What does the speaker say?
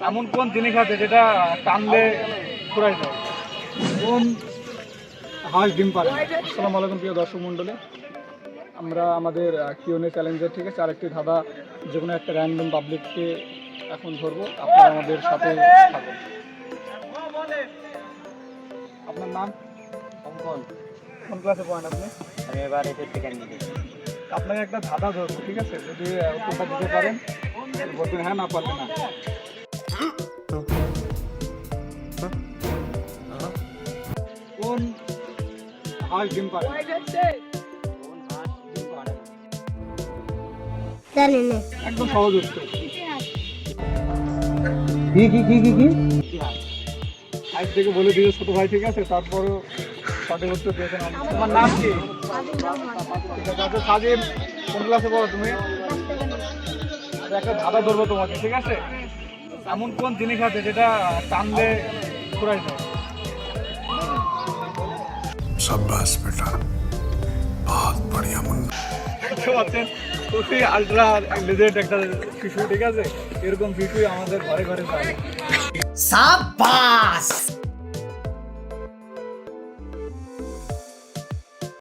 এমন কোন জিনিস আছে যেটা টানলে ফুরাই যায়? কোন হাঁস ডিম পারে? আসসালামু আলাইকুম প্রিয় দর্শক মণ্ডলী, আমরা আমাদের কিউএনএ চ্যালেঞ্জের ঠিক আছে আরেকটি ধাঁধা যে কোনো একটা র্যান্ডম পাবলিককে এখন ধরবো। আপনারা আমাদের সাথে থাকুন। আপনার নাম? অঙ্কন। কোন ক্লাসে পড়েন আপনি? আমি এবার এটা সেকেন্ড দিকে। আপনাকে একটা ধাঁধা ধরবো, ঠিক আছে? যদি উত্তরটা দিতে পারেন বলবেন হ্যাঁ, না পারলে না। কোন হাঁস ডিম পারে? জানি না। একদম সহজ উত্তর। কি আজ থেকে বলে দিও ছোট ভাই, ঠিক আছে? তারপরও সঠিক উত্তর দিয়েছেন। তোমার নাম কি? ঠিক আছে, আচ্ছা সাজিম, কোন ক্লাসে পড়ো তুমি? আচ্ছা, একটা ধাঁধা ধরবো তোমাকে, ঠিক আছে? এমন কোন জিনিস আছে যেটা টানলে ফুরাই যায়? शाबाश बेटा, बहुत बढ़िया मुन्ना। দেখতে পাচ্ছেন খুবই আলট্রা লেজেন্ড একটা শিশু, ঠিক আছে? এরকম শিশুই আমাদের ঘরে ঘরে যায়। সাবাস।